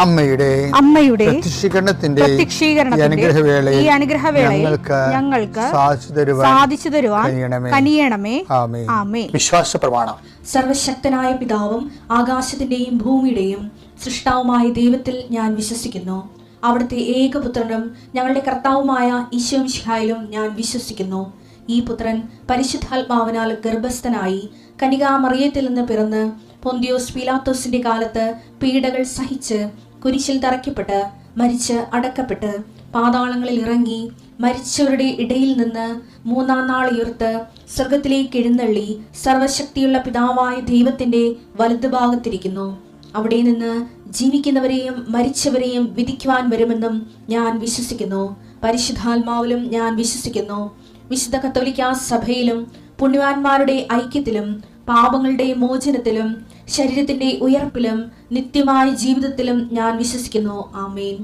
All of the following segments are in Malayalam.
അമ്മയുടെ പ്രത്യക്ഷീകരണത്തിന്റെ ഈ അനുഗ്രഹവേളയിൽ ഞങ്ങൾക്ക് സാധിച്ചു തരുവാൻ കനിയണമേ. ആമേൻ. വിശ്വാസ പ്രമാണം. സർവശക്തനായ പിതാവും ആകാശത്തിന്റെയും ഭൂമിയുടെയും സൃഷ്ടാവുമായ ദൈവത്തിൽ ഞാൻ വിശ്വസിക്കുന്നു. അവിടുത്തെ ഏകപുത്രനും ഞങ്ങളുടെ കർത്താവുമായ ഈശോ മിശിഹായിലും ഞാൻ വിശ്വസിക്കുന്നു. ഈ പുത്രൻ പരിശുദ്ധാത്മാവിനാൽ ഗർഭസ്ഥനായി കന്യകാമറിയത്തിൽ നിന്ന് പിറന്ന് പൊന്തിയോസ് പീലാത്തോസിന്റെ കാലത്ത് പീഡകൾ സഹിച്ച് കുരിശിൽ തറയ്ക്കപ്പെട്ട് മരിച്ച് അടക്കപ്പെട്ട് പാതാളങ്ങളിൽ ഇറങ്ങി മരിച്ചവരുടെ ഇടയിൽ നിന്ന് മൂന്നാം നാൾ ഉയർത്ത് സ്വർഗത്തിലേക്ക് എഴുന്നള്ളി സർവശക്തിയുള്ള പിതാവായ ദൈവത്തിന്റെ വലതുഭാഗത്തിരിക്കുന്നു. അവിടെ നിന്ന് ജീവിക്കുന്നവരെയും മരിച്ചവരെയും വിധിക്കുവാൻ വരുമെന്നും ഞാൻ വിശ്വസിക്കുന്നു. പരിശുദ്ധാത്മാവിലും ഞാൻ വിശ്വസിക്കുന്നു. വിശുദ്ധ കത്തോലിക്കാ സഭയിലും പുണ്യവാന്മാരുടെ ഐക്യത്തിലും പാപങ്ങളുടെ മോചനത്തിലും ശരീരത്തിന്റെ ഉയർപ്പിലും നിത്യമായ ജീവിതത്തിലും ഞാൻ വിശ്വസിക്കുന്നു. ആമേൻ.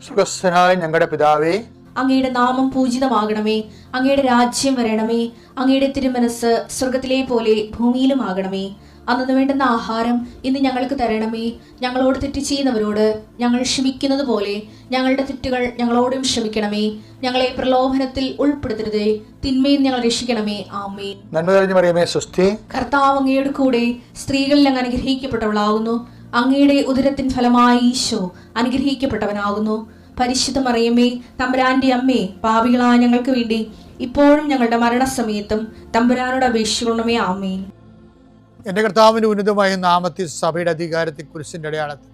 സ്വർഗ്ഗസ്ഥനായ ഞങ്ങളുടെ പിതാവേ, അങ്ങയുടെ നാമം പൂജിതമാകണമേ. അങ്ങയുടെ രാജ്യം വരണമേ. അങ്ങയുടെ തിരുമനസ് സ്വർഗത്തിലെ പോലെ ഭൂമിയിലും ആകണമേ. അന്നു വേണ്ടുന്ന ആഹാരം ഇന്ന് ഞങ്ങൾക്ക് തരണമേ. ഞങ്ങളോട് തെറ്റ് ചെയ്യുന്നവരോട് ഞങ്ങൾ ക്ഷമിക്കുന്നത് പോലെ ഞങ്ങളുടെ തെറ്റുകൾ ഞങ്ങളോടും ക്ഷമിക്കണമേ. ഞങ്ങളെ പ്രലോഭനത്തിൽ ഉൾപ്പെടുത്തരുതേ, തിന്മയിൽ ഞങ്ങൾ രക്ഷിക്കണമേ. ആമേൻ. നന്മ നിറഞ്ഞ മറിയമേ, സ്വസ്തി. കർത്താവ് അങ്ങയുടെ കൂടെ സ്ത്രീകളിൽ അങ്ങ് അനുഗ്രഹിക്കപ്പെട്ടവളാകുന്നു. അങ്ങയുടെ ഉദരത്തിൻ ഫലമായി ഈശോ അനുഗ്രഹിക്കപ്പെട്ടവനാകുന്നു. പരിശുദ്ധ മറിയമേ, തമ്പുരാന്റെ അമ്മേ, പാപികളായ ഞങ്ങൾക്ക് വേണ്ടി ഇപ്പോഴും ഞങ്ങളുടെ മരണസമയത്തും തമ്പുരാനോട് അപേക്ഷിക്കണമേ. ആമേൻ. എൻ്റെ കർത്താവിൻ്റെ ഉന്നതമായ നാമത്തിൽ സഭയുടെ അധികാരത്തിൽ കുരിശിൻ്റെ അടയാളത്തിൽ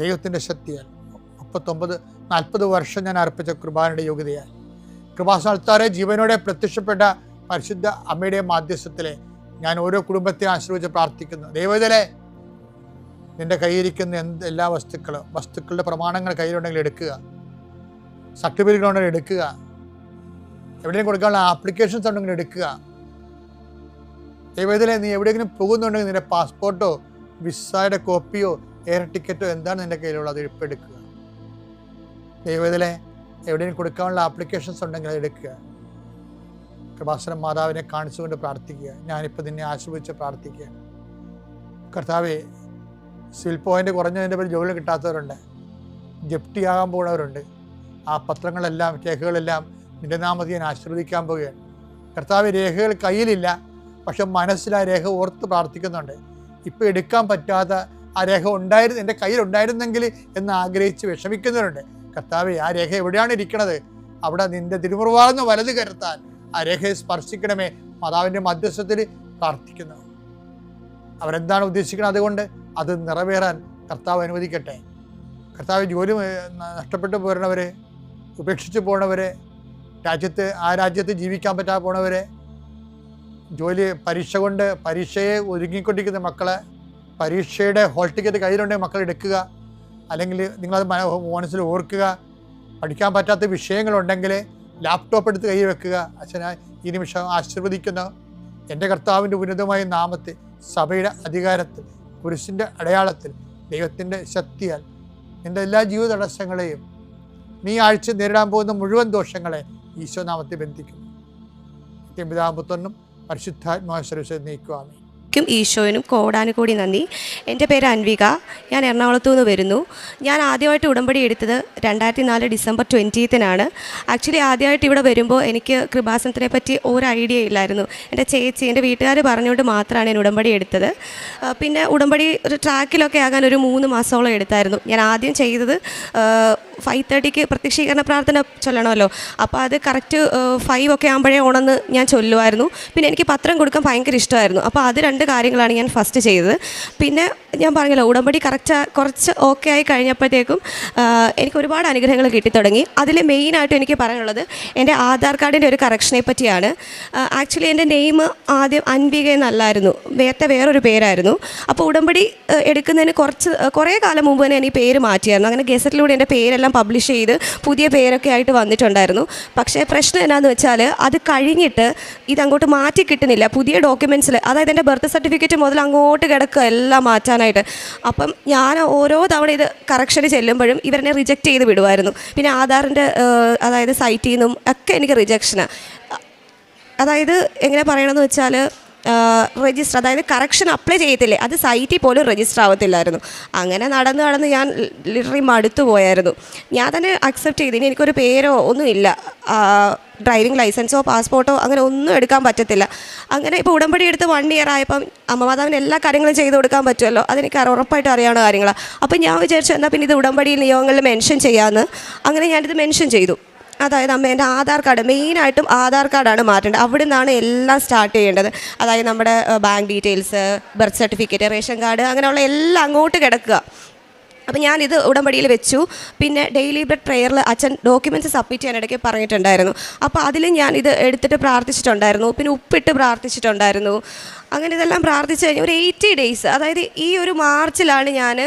ദൈവത്തിൻ്റെ ശക്തിയാൽ 39-40 വർഷം ഞാൻ അർപ്പിച്ച കൃപാനയുടെ യോഗ്യതയാൽ കൃപാസ്ഥാനത്താറെ ജീവനോടെ പ്രത്യക്ഷപ്പെട്ട പരിശുദ്ധ അമ്മയുടെ മാധ്യസ്ഥത്തിലെ ഞാൻ ഓരോ കുടുംബത്തെ ആശ്രയിച്ച് പ്രാർത്ഥിക്കുന്നു. ദൈവത്തിലെ നിൻ്റെ കയ്യിരിക്കുന്ന എല്ലാ വസ്തുക്കളുടെ പ്രമാണങ്ങൾ കയ്യിലുണ്ടെങ്കിൽ എടുക്കുക, സർട്ടിഫിക്കറ്റുകളുണ്ടെങ്കിൽ എടുക്കുക, എവിടെയും കൊടുക്കാനുള്ള ആപ്ലിക്കേഷൻസ് ഉണ്ടെങ്കിൽ എടുക്കുക. ദൈവത്തിലെ നീ എവിടെയെങ്കിലും പോകുന്നുണ്ടെങ്കിൽ നിൻ്റെ പാസ്പോർട്ടോ വിസയുടെ കോപ്പിയോ എയർ ടിക്കറ്റോ എന്താണ് നിൻ്റെ കയ്യിലുള്ളത്, അത് ഇപ്പോൾ എടുക്കുക. ദൈവത്തിലെ എവിടെയെങ്കിലും കൊടുക്കാനുള്ള ആപ്ലിക്കേഷൻസ് ഉണ്ടെങ്കിൽ അത് എടുക്കുക. കൃപാസനം മാതാവിനെ കാണിച്ചുകൊണ്ട് പ്രാർത്ഥിക്കുക. ഞാനിപ്പോൾ നിന്നെ ആശ്രയിച്ച് പ്രാർത്ഥിക്കുക. കർത്താവെ, സിവിൽ പോയിൻ്റ് കുറഞ്ഞതിൻ്റെ പേര് ജോലി കിട്ടാത്തവരുണ്ട്, ജപ്തിയാകാൻ പോകുന്നവരുണ്ട്. ആ പത്രങ്ങളെല്ലാം രേഖകളെല്ലാം നിൻ്റെ നാമത്തിൽ ഞാൻ ആശീർവദിക്കാൻ പോവുകയാണ്. കർത്താവ്, രേഖകൾ കയ്യിലില്ല, പക്ഷെ മനസ്സിൽ ആ രേഖ ഓർത്ത് പ്രാർത്ഥിക്കുന്നുണ്ട്. ഇപ്പോൾ എടുക്കാൻ പറ്റാത്ത ആ രേഖ എൻ്റെ കയ്യിലുണ്ടായിരുന്നെങ്കിൽ എന്ന് ആഗ്രഹിച്ച് വിഷമിക്കുന്നവരുണ്ട്. കർത്താവെ, ആ രേഖ എവിടെയാണ് ഇരിക്കണത്, അവിടെ നിൻ്റെ തിരുമുറിവാർന്ന് വലത് കരുത്താൻ ആ രേഖയെ സ്പർശിക്കണമേ. മാതാവിൻ്റെ മധ്യസ്ഥത്തിൽ പ്രാർത്ഥിക്കുന്നു. അവരെന്താണ് ഉദ്ദേശിക്കുന്നത്, അതുകൊണ്ട് അത് നിറവേറാൻ കർത്താവ് അനുവദിക്കട്ടെ. കർത്താവ്, ജോലി നഷ്ടപ്പെട്ടു പോരണവരെ, ഉപേക്ഷിച്ച് പോണവരെ, ആ രാജ്യത്ത് ജീവിക്കാൻ പറ്റാതെ പോണവരെ, ജോലി പരീക്ഷ കൊണ്ട് പരീക്ഷയെ ഒരുങ്ങിക്കൊണ്ടിരിക്കുന്ന മക്കളെ, പരീക്ഷയുടെ ഹോൾ ടിക്കറ്റ് കയ്യിലുണ്ടെങ്കിൽ മക്കൾ എടുക്കുക. അല്ലെങ്കിൽ നിങ്ങളത് മനസ്സിൽ ഓർക്കുക. പഠിക്കാൻ പറ്റാത്ത വിഷയങ്ങളുണ്ടെങ്കിൽ ലാപ്ടോപ്പ് എടുത്ത് കയ്യിൽ വെക്കുക. അച്ഛനാ ഈ നിമിഷം ആശീർവദിക്കുന്ന എൻ്റെ കർത്താവിൻ്റെ ഉന്നതമായ നാമത്തിൽ സഭയുടെ അധികാരത്തിൽ കുരിശിൻ്റെ അടയാളത്തിൽ ദൈവത്തിൻ്റെ ശക്തിയാൽ എൻ്റെ എല്ലാ ജീവിത തടസ്സങ്ങളെയും നീ ആഴ്ച നേരിടാൻ പോകുന്ന മുഴുവൻ ദോഷങ്ങളെ ഈശോ നാമത്തിൽ ബന്ധിക്കുന്നു. പിതാപുത്രനും പരിശുദ്ധാത്മാശ്രയിച്ച് നീക്കുവാമേ. ഈശോയിനും കോടാനുകൂടി നന്ദി. എൻ്റെ പേര് അൻവിക. ഞാൻ എറണാകുളത്തു നിന്ന് വരുന്നു. ഞാൻ ആദ്യമായിട്ട് ഉടമ്പടി എടുത്തത് 2004 ഡിസംബർ 20-നാണ്. ആക്ച്വലി ആദ്യമായിട്ട് ഇവിടെ വരുമ്പോൾ എനിക്ക് കൃപാസനത്തിനെ പറ്റി ഒരു ഐഡിയ ഇല്ലായിരുന്നു. എൻ്റെ ചേച്ചി, എൻ്റെ വീട്ടുകാർ പറഞ്ഞുകൊണ്ട് മാത്രമാണ് ഞാൻ ഉടമ്പടി എടുത്തത്. പിന്നെ ഉടമ്പടി ഒരു ട്രാക്കിലൊക്കെ ആകാൻ ഒരു 3 മാസത്തോളം എടുത്തായിരുന്നു. ഞാൻ ആദ്യം ചെയ്തത് 5:30 പ്രത്യക്ഷീകരണ പ്രാർത്ഥന ചൊല്ലണമല്ലോ, അപ്പോൾ അത് കറക്റ്റ് 5 ഒക്കെ ആകുമ്പോഴേ ഉണർന്ന് ഞാൻ ചൊല്ലുമായിരുന്നു. പിന്നെ എനിക്ക് പത്രം കൊടുക്കാൻ ഭയങ്കര ഇഷ്ടമായിരുന്നു. അപ്പോൾ അത് 2 കാര്യങ്ങളാണ് ഞാൻ ഫസ്റ്റ് ചെയ്തത്. പിന്നെ ഞാൻ പറഞ്ഞല്ലോ, ഉടമ്പടി കുറച്ച് ഓക്കെ ആയി കഴിഞ്ഞപ്പോഴത്തേക്കും എനിക്ക് ഒരുപാട് അനുഗ്രഹങ്ങൾ കിട്ടിത്തുടങ്ങി. അതിൽ മെയിനായിട്ട് എനിക്ക് പറയാനുള്ളത് എൻ്റെ ആധാർ കാർഡിൻ്റെ ഒരു കറക്ഷനെ പറ്റിയാണ്. ആക്ച്വലി എൻ്റെ നെയിം ആദ്യം അൻവിക എന്നല്ലായിരുന്നു, വേറൊരു പേരായിരുന്നു. അപ്പോൾ ഉടമ്പടി എടുക്കുന്നതിന് കുറേ കാലം മുമ്പ് തന്നെ ഞാൻ ഈ പേര് മാറ്റിയായിരുന്നു. അങ്ങനെ ഗസറ്റിലൂടെ എൻ്റെ പേരെല്ലാം പബ്ലിഷ് ചെയ്ത് പുതിയ പേരൊക്കെ ആയിട്ട് വന്നിട്ടുണ്ടായിരുന്നു. പക്ഷേ പ്രശ്നം എന്നാന്ന് വെച്ചാൽ അത് കഴിഞ്ഞിട്ട് ഇതങ്ങോട്ട് മാറ്റി കിട്ടുന്നില്ല. പുതിയ ഡോക്യുമെൻറ്റ്സിൽ, അതായത് എൻ്റെ ബർത്ത് സർട്ടിഫിക്കറ്റ് മുതൽ അങ്ങോട്ട് കിടക്കുക എല്ലാം മാറ്റാനായിട്ട്. അപ്പം ഞാൻ ഓരോ തവണ ഇത് കറക്ഷന് ചെല്ലുമ്പോഴും ഇവരെന്നെ റിജക്റ്റ് ചെയ്ത് വിടുമായിരുന്നു. പിന്നെ ആധാറിൻ്റെ അതായത് സൈറ്റിൽ നിന്നും ഒക്കെ എനിക്ക് റിജക്ഷനാണ്. അതായത് എങ്ങനെ പറയണമെന്ന് വെച്ചാൽ രജിസ്റ്റർ, അതായത് കറക്ഷൻ അപ്ലൈ ചെയ്യത്തില്ലേ, അത് സൈറ്റിൽ പോലും രജിസ്റ്റർ ആവത്തില്ലായിരുന്നു. അങ്ങനെ നടന്ന് ഞാൻ ലിറ്ററലി മടുത്തു പോയായിരുന്നു. ഞാൻ തന്നെ അക്സെപ്റ്റ് ചെയ്ത് ഇനി എനിക്കൊരു പേരോ ഒന്നുമില്ല, ഡ്രൈവിംഗ് ലൈസൻസോ പാസ്പോർട്ടോ അങ്ങനെ ഒന്നും എടുക്കാൻ പറ്റത്തില്ല. അങ്ങനെ ഇപ്പോൾ ഉടമ്പടി എടുത്ത് 1 ഇയർ ആയപ്പം അമ്മ മാതാവിന് എല്ലാ കാര്യങ്ങളും ചെയ്ത് കൊടുക്കാൻ പറ്റുമല്ലോ, അതെനിക്ക് ഉറപ്പായിട്ട് അറിയാവുന്ന കാര്യങ്ങളാണ്. അപ്പം ഞാൻ വിചാരിച്ചു എന്നാൽ പിന്നെ ഇത് ഉടമ്പടിയിൽ നിയോഗങ്ങളിൽ മെൻഷൻ ചെയ്യാമെന്ന്. അങ്ങനെ ഞാനിത് മെൻഷൻ ചെയ്തു. അതായത് അമ്മേൻ്റെ ആധാർ കാർഡ്, മെയിനായിട്ടും ആധാർ കാർഡാണ് മാറ്റേണ്ടത്. അവിടെ നിന്നാണ് എല്ലാം സ്റ്റാർട്ട് ചെയ്യേണ്ടത്. അതായത് നമ്മുടെ bank details, birth certificate, ration card, അങ്ങനെയുള്ള എല്ലാം അങ്ങോട്ട് കിടക്കുക. അപ്പോൾ ഞാനിത് ഉടമ്പടിയിൽ വെച്ചു. പിന്നെ ഡെയിലി ബ്രെഡ് പ്രെയറിൽ അച്ഛൻ ഡോക്യുമെൻറ്റ്സ് സബ്മിറ്റ് ചെയ്യാൻ ഇടയ്ക്ക് പറഞ്ഞിട്ടുണ്ടായിരുന്നു. അപ്പോൾ അതിൽ ഞാനിത് എടുത്തിട്ട് പ്രാർത്ഥിച്ചിട്ടുണ്ടായിരുന്നു. പിന്നെ ഉപ്പിട്ട് പ്രാർത്ഥിച്ചിട്ടുണ്ടായിരുന്നു. അങ്ങനെ ഇതെല്ലാം പ്രാർത്ഥിച്ച് കഴിഞ്ഞ് ഒരു 80 ഡേയ്സ്, അതായത് ഈ ഒരു മാർച്ചിലാണ് ഞാൻ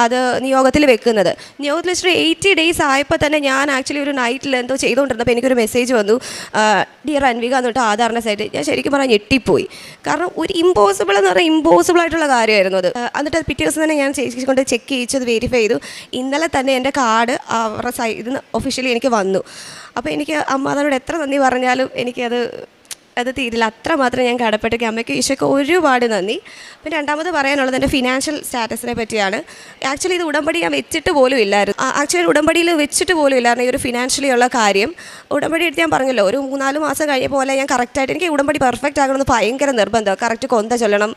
അത് നിയോഗത്തിൽ വെക്കുന്നത്. നിയോഗത്തിൽ വെച്ചിട്ട് 80 ഡേയ്സ് ആയപ്പോൾ തന്നെ ഞാൻ ആക്ച്വലി ഒരു നൈറ്റിൽ എന്തോ ചെയ്തുകൊണ്ടിരുന്നപ്പോൾ എനിക്കൊരു മെസ്സേജ് വന്നു, ഡിയർ അൻവിക എന്നിട്ട് ആധാറിൻ്റെ സൈറ്റ്. ഞാൻ ശരിക്കും പറഞ്ഞാൽ ഞെട്ടിപ്പോയി. കാരണം ഒരു ഇമ്പോസിബിൾ എന്ന് പറഞ്ഞാൽ ഇമ്പോസിബിൾ ആയിട്ടുള്ള കാര്യമായിരുന്നു അത്. എന്നിട്ട് പിറ്റേ ദിവസം തന്നെ ഞാൻ ചേച്ചി കൊണ്ട് ചെക്ക് ചെയ്യിച്ചത് വെരിഫൈ ചെയ്തു. ഇന്നലെ തന്നെ എൻ്റെ കാർഡ് അവരുടെ ഇതിൽ നിന്ന് ഒഫീഷ്യലി എനിക്ക് വന്നു. അപ്പോൾ എനിക്ക് അമ്മാതാനോട് എത്ര നന്ദി പറഞ്ഞാലും അത് തീരില്ല. അത്രമാത്രം ഞാൻ കടപ്പെട്ടു. അമ്മയ്ക്ക് ഈശോയ്ക്ക് ഒരുപാട് നന്ദി. പിന്നെ രണ്ടാമത് പറയാനുള്ളത് എൻ്റെ ഫിനാൻഷ്യൽ സ്റ്റാറ്റസിനെ പറ്റിയാണ്. ആക്ച്വലി ഇത് ഉടമ്പടി ഞാൻ വെച്ചിട്ട് പോലും ഇല്ലായിരുന്നു. ആക്ച്വലി ഉടമ്പടിയിൽ വെച്ചിട്ട് പോലും ഇല്ലായിരുന്നു ഈ ഒരു ഫിനാൻഷ്യലി ഉള്ള കാര്യം. ഉടമ്പടി എടുത്ത് ഞാൻ പറഞ്ഞല്ലോ, ഒരു 3-4 മാസം കഴിഞ്ഞ പോലെ ഞാൻ കറക്റ്റായിട്ട്, എനിക്ക് ഉടമ്പടി പെർഫെക്റ്റ് ആകണമെന്ന് ഭയങ്കര നിർബന്ധമാണ്. കറക്റ്റ് കൊന്ത ചൊല്ലണം,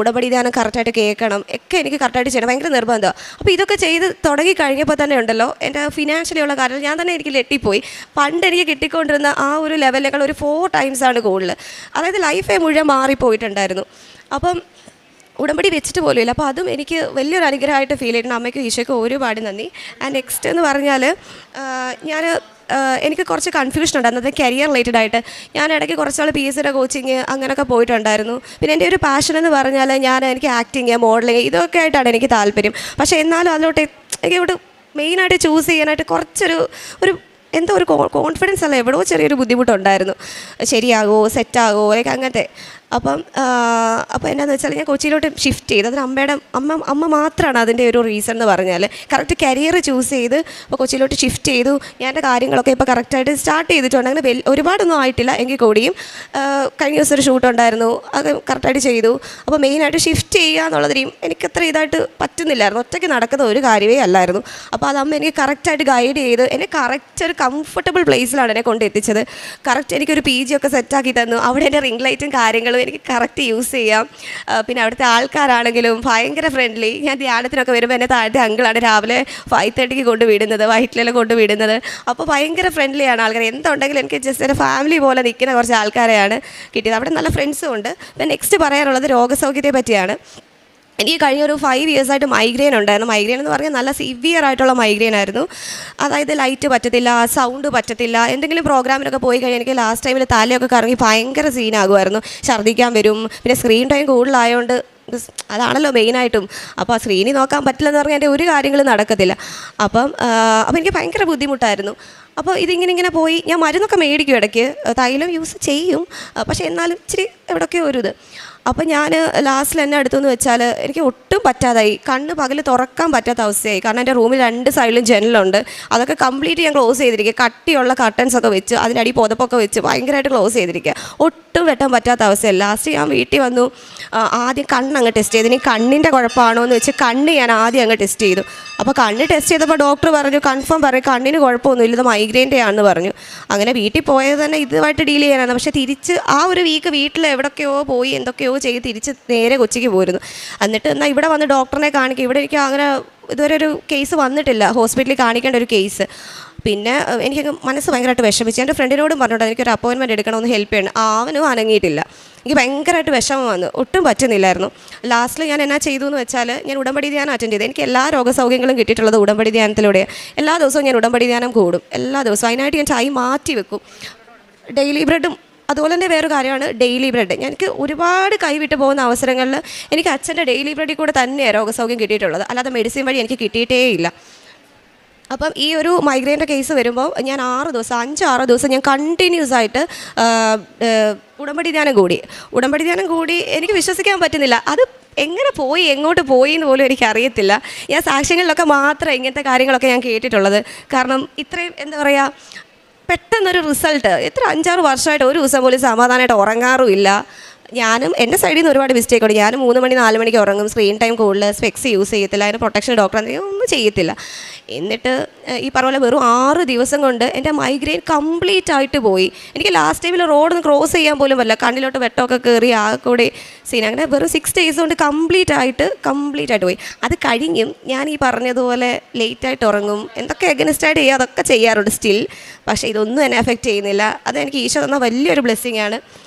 ഉടമ്പടി ധ്യാനം കറക്റ്റായിട്ട് കേൾക്കണം, ഒക്കെ എനിക്ക് കറക്റ്റായിട്ട് ചെയ്യണം, ഭയങ്കര നിർബന്ധമാണ്. അപ്പോൾ ഇതൊക്കെ ചെയ്ത് തുടങ്ങി കഴിഞ്ഞപ്പോൾ തന്നെ ഉണ്ടല്ലോ എൻ്റെ ഫിനാൻഷ്യലി ഉള്ള കാര്യം ഞാൻ തന്നെ എനിക്ക് ഞെട്ടിപ്പോയി. പണ്ട് എനിക്ക് കിട്ടിക്കൊണ്ടിരുന്ന ആ ഒരു ലെവലിനേക്കാൾ ഒരു 4 ടൈംസാണ് കൂടുതൽ. അതായത് ലൈഫേ മുഴുവൻ മാറിപ്പോയിട്ടുണ്ടായിരുന്നു. അപ്പം ഉടമ്പടി വെച്ചിട്ട് പോലും ഇല്ല. അപ്പോൾ അതും എനിക്ക് വലിയൊരു അനുഗ്രഹമായിട്ട് ഫീൽ ചെയ്തിട്ടുണ്ട്. അമ്മയ്ക്കും ഈശോയ്ക്കും ഒരുപാട് നന്ദി. ആൻഡ് നെക്സ്റ്റ് എന്ന് പറഞ്ഞാൽ എനിക്ക് കുറച്ച് കൺഫ്യൂഷൻ ഉണ്ടായിരുന്നു അത് കരിയർ റിലേറ്റഡ് ആയിട്ട്. ഞാൻ ഇടയ്ക്ക് കുറച്ചാൾ PSCയുടെ കോച്ചിങ് അങ്ങനെയൊക്കെ പോയിട്ടുണ്ടായിരുന്നു. പിന്നെ എൻ്റെ ഒരു പാഷൻ എന്ന് പറഞ്ഞാൽ എനിക്ക് ആക്ടിങ്, മോഡലിങ് ഇതൊക്കെ ആയിട്ടാണ് എനിക്ക് താല്പര്യം. പക്ഷേ എന്നാലും അതിലോട്ട് എനിക്കോട്ട് മെയിനായിട്ട് ചൂസ് ചെയ്യാനായിട്ട് കുറച്ചൊരു എന്തോ ഒരു കോൺഫിഡൻസ് അല്ല, എവിടെയോ ചെറിയൊരു ബുദ്ധിമുട്ടുണ്ടായിരുന്നു. ശരിയാകുമോ, സെറ്റാകുമോ, ലൈക്ക് അങ്ങനത്തെ. അപ്പോൾ എന്താണെന്ന് വെച്ചാൽ ഞാൻ കൊച്ചിയിലോട്ട് ഷിഫ്റ്റ് ചെയ്ത്. അതിന് അമ്മ മാത്രമാണ് അതിൻ്റെ ഒരു റീസൺ എന്ന് പറഞ്ഞാൽ. കറക്റ്റ് കരിയർ ചൂസ് ചെയ്ത് അപ്പോൾ കൊച്ചിയിലോട്ട് ഷിഫ്റ്റ് ചെയ്തു. ഞാൻ എൻ്റെ കാര്യങ്ങളൊക്കെ ഇപ്പോൾ കറക്റ്റായിട്ട് സ്റ്റാർട്ട് ചെയ്തിട്ടുണ്ട്. അങ്ങനെ ഒരുപാടൊന്നും ആയിട്ടില്ല എങ്കിൽ കൂടിയും. കഴിഞ്ഞ ദിവസം ഒരു ഷൂട്ട് ഉണ്ടായിരുന്നു, അത് കറക്റ്റായിട്ട് ചെയ്തു. അപ്പോൾ മെയിനായിട്ട് ഷിഫ്റ്റ് ചെയ്യുക എന്നുള്ളത് എനിക്കത്ര ഇതായിട്ട് പറ്റുന്നില്ലായിരുന്നു. ഒറ്റയ്ക്ക് നടക്കുന്ന ഒരു കാര്യമേ അല്ലായിരുന്നു. അപ്പോൾ അത് അമ്മ എനിക്ക് കറക്റ്റായിട്ട് ഗൈഡ് ചെയ്ത് എന്നെ കറക്റ്റ് ഒരു കംഫർട്ടബിൾ പ്ലേസിലാണ് എന്നെ കൊണ്ടെത്തിച്ചത്. കറക്റ്റ് എനിക്കൊരു PG ഒക്കെ സെറ്റാക്കി തന്നു. അവിടെ എൻ്റെ റിംഗ് ലൈറ്റും കാര്യങ്ങളും എനിക്ക് കറക്റ്റ് യൂസ് ചെയ്യാം. പിന്നെ അവിടുത്തെ ആൾക്കാരാണെങ്കിലും ഭയങ്കര ഫ്രണ്ട്ലി. ഞാൻ ധ്യാനത്തിനൊക്കെ വരുമ്പോൾ എന്നെ താഴത്തെ അങ്കിളാണ് രാവിലെ 5:30 കൊണ്ടുവിടുന്നത്, വൈറ്റിലെല്ലാം കൊണ്ടുവിടുന്നത്. അപ്പോൾ ഭയങ്കര ഫ്രണ്ട്ലിയാണ് ആൾക്കാർ. എന്തുണ്ടെങ്കിലും എനിക്ക് ജസ്റ്റ് എൻ്റെ ഫാമിലി പോലെ നിൽക്കുന്ന കുറച്ച് ആൾക്കാരെയാണ് കിട്ടിയത്. അവിടെ നല്ല ഫ്രണ്ട്സും ഉണ്ട്. പിന്നെ നെക്സ്റ്റ് പറയാനുള്ളത് രോഗസൗഖ്യത്തെ പറ്റിയാണ്. എനിക്ക് കഴിഞ്ഞൊരു 5 ഇയേഴ്സായിട്ട് മൈഗ്രെയിൻ ഉണ്ടായിരുന്നു. മൈഗ്രെയിൻ എന്ന് പറഞ്ഞാൽ നല്ല സിവിയർ ആയിട്ടുള്ള മൈഗ്രെയിൻ ആയിരുന്നു. അതായത് ലൈറ്റ് പറ്റത്തില്ല, സൗണ്ട് പറ്റത്തില്ല. എന്തെങ്കിലും പ്രോഗ്രാമിനൊക്കെ പോയി കഴിഞ്ഞാൽ എനിക്ക് ലാസ്റ്റ് ടൈമിൽ തലയൊക്കെ കറങ്ങി ഭയങ്കര സീനാകുമായിരുന്നു. ഛർദ്ദിക്കാൻ വരും. പിന്നെ സ്ക്രീൻ ടൈം കൂടുതലായതുകൊണ്ട് അതാണല്ലോ മെയിനായിട്ടും. അപ്പോൾ സ്ക്രീനിൽ നോക്കാൻ പറ്റില്ലെന്ന് പറഞ്ഞാൽ എൻ്റെ ഒരു കാര്യങ്ങളും നടക്കത്തില്ല. അപ്പോൾ എനിക്ക് ഭയങ്കര ബുദ്ധിമുട്ടായിരുന്നു. അപ്പോൾ ഇതിങ്ങനെ പോയി ഞാൻ മരുന്നൊക്കെ മേടിക്കും, ഇടയ്ക്ക് തൈലം യൂസ് ചെയ്യും. പക്ഷേ എന്നാലും ഇച്ചിരി എവിടെയൊക്കെയോ ഒരു ഇത്. അപ്പോൾ ഞാൻ ലാസ്റ്റിൽ എന്നെ അടുത്തെന്ന് വെച്ചാൽ എനിക്ക് ഒട്ടും പറ്റാതായി. കണ്ണ് പകൽ തുറക്കാൻ പറ്റാത്ത അവസ്ഥയായി. കാരണം എൻ്റെ റൂമിൽ 2 സൈഡിലും ജനലുണ്ട്. അതൊക്കെ കംപ്ലീറ്റ് ഞാൻ ക്ലോസ് ചെയ്തിരിക്കുക. കട്ടിയുള്ള കർട്ടൻസൊക്കെ വെച്ച് അതിനടി പുതപ്പൊക്കെ വെച്ച് ഭയങ്കരമായിട്ട് ക്ലോസ് ചെയ്തിരിക്കുക. ഒട്ടും വെട്ടാൻ പറ്റാത്ത അവസ്ഥയല്ല. ലാസ്റ്റ് ഞാൻ വീട്ടിൽ വന്നു. ആദ്യം കണ്ണങ്ങ് ടെസ്റ്റ് ചെയ്തു. ഇനി കണ്ണിൻ്റെ കുഴപ്പമാണോ എന്ന് വെച്ച് കണ്ണ് ഞാൻ ആദ്യം അങ്ങ് ടെസ്റ്റ് ചെയ്തു. അപ്പോൾ കണ്ണ് ടെസ്റ്റ് ചെയ്തപ്പോൾ ഡോക്ടർ പറഞ്ഞു, കൺഫേം പറയും കണ്ണിന് കുഴപ്പമൊന്നുമില്ല, ഇത് മൈഗ്രെയിൻ്റെ ആണെന്ന് പറഞ്ഞു. അങ്ങനെ വീട്ടിൽ പോയത് തന്നെ ഇതുമായിട്ട് ഡീൽ ചെയ്യാനാണ്. പക്ഷേ തിരിച്ച് ആ ഒരു വീക്ക് വീട്ടിൽ എവിടെയൊക്കെയോ പോയി എന്തൊക്കെയോ ചെയ്ത് തിരിച്ച് നേരെ കൊച്ചിക്ക് പോയിരുന്നു. എന്നിട്ട് എന്നാൽ ഇവിടെ വന്ന് ഡോക്ടറിനെ കാണിക്കും. ഇവിടെ എനിക്ക് അങ്ങനെ ഇതുവരെ ഒരു കേസ് വന്നിട്ടില്ല, ഹോസ്പിറ്റലിൽ കാണിക്കേണ്ട ഒരു കേസ്. പിന്നെ എനിക്ക് മനസ്സ് ഭയങ്കരമായിട്ട് വിഷമിച്ചു. എൻ്റെ ഫ്രണ്ടിനോടും പറഞ്ഞിട്ട് എനിക്കൊരു അപ്പോയിൻമെൻറ്റ് എടുക്കണം, ഒന്ന് ഹെൽപ്പ് ചെയ്യണം. അവനും അനങ്ങിയിട്ടില്ല. എനിക്ക് ഭയങ്കരമായിട്ട് വിഷമം വന്നു, ഒട്ടും പറ്റുന്നില്ലായിരുന്നു. ലാസ്റ്റിൽ ഞാൻ എന്നാ ചെയ്തു എന്ന് വെച്ചാൽ ഞാൻ ഉടമ്പടി ധ്യാനം അറ്റൻഡ് ചെയ്തു. എനിക്ക് എല്ലാ രോഗസൗഖ്യങ്ങളും കിട്ടിയിട്ടുള്ളത് ഉടമ്പടി ധ്യാനത്തിലൂടെ. എല്ലാ ദിവസവും ഞാൻ ഉടമ്പടി ധ്യാനം കൂടും, എല്ലാ ദിവസവും. അതിനായിട്ട് ഞാൻ ടൈം മാറ്റി വെക്കും. ഡെയിലി ബ്രെഡും അതുപോലെ തന്നെ വേറൊരു കാര്യമാണ് ഡെയിലി ബ്രെഡ്. എനിക്ക് ഒരുപാട് കൈവിട്ട് പോകുന്ന അവസരങ്ങളിൽ എനിക്ക് അച്ഛൻ്റെ ഡെയിലി ബ്രെഡിൽ കൂടെ തന്നെയാണ് രോഗസൗഖ്യം കിട്ടിയിട്ടുള്ളത്. അല്ലാതെ മെഡിസിൻ വഴി എനിക്ക് കിട്ടിയിട്ടേ ഇല്ല. അപ്പം ഈ ഒരു മൈഗ്രെയിൻ്റെ കേസ് വരുമ്പോൾ ഞാൻ 5-6 ദിവസം ഞാൻ കണ്ടിന്യൂസ് ആയിട്ട് ഉടമ്പടി ധ്യാനം കൂടി എനിക്ക് വിശ്വസിക്കാൻ പറ്റുന്നില്ല. അത് എങ്ങനെ പോയി, എങ്ങോട്ട് പോയി എന്ന് പോലും എനിക്കറിയത്തില്ല. ഞാൻ സാക്ഷ്യങ്ങളിലൊക്കെ മാത്രം ഇങ്ങനത്തെ കാര്യങ്ങളൊക്കെ ഞാൻ കേട്ടിട്ടുള്ളത്. കാരണം ഇത്രയും എന്താ പറയുക, പെട്ടെന്നൊരു റിസൾട്ട്. 5-6 വർഷമായിട്ട് ഒരു ദിവസം പോലും സമാധാനമായിട്ട് ഉറങ്ങാറുമില്ല. ഞാനും എൻ്റെ സൈഡിൽ നിന്ന് ഒരുപാട് മിസ്റ്റേക്ക് ഉണ്ട്. ഞാനും 3 മണി 4 മണിക്ക് ഉറങ്ങും, സ്ക്രീൻ ടൈം കൂടുതൽ, സ്പെക്സ് യൂസ് ചെയ്യത്തില്ല, അതിന് പ്രൊട്ടക്ഷൻ ഡോക്ടർ ഒന്നും ചെയ്യത്തില്ല. എന്നിട്ട് ഈ പറഞ്ഞ പോലെ വെറും 6 ദിവസം കൊണ്ട് എൻ്റെ മൈഗ്രെയിൻ കംപ്ലീറ്റ് ആയിട്ട് പോയി. എനിക്ക് ലാസ്റ്റ് ടൈമിൽ റോഡൊന്ന് ക്രോസ് ചെയ്യാൻ പോലും പറ്റില്ല, കണ്ണിലോട്ട് വെട്ടമൊക്കെ കയറി ആ കൂടെ സീൻ. അങ്ങനെ വെറും 6 ഡേയ്സ് കൊണ്ട് കംപ്ലീറ്റ് ആയിട്ട് പോയി. അത് കഴിഞ്ഞും ഞാൻ ഈ പറഞ്ഞതുപോലെ ലേറ്റായിട്ട് ഉറങ്ങും, എന്തൊക്കെ എഗനിസ്റ്റായിട്ട് ചെയ്യുക അതൊക്കെ ചെയ്യാറുണ്ട് സ്റ്റിൽ. പക്ഷേ ഇതൊന്നും എന്നെ എഫക്റ്റ് ചെയ്യുന്നില്ല. അത് എനിക്ക് ഈശോ തന്ന വലിയൊരു ബ്ലെസ്സിങ് ആണ്.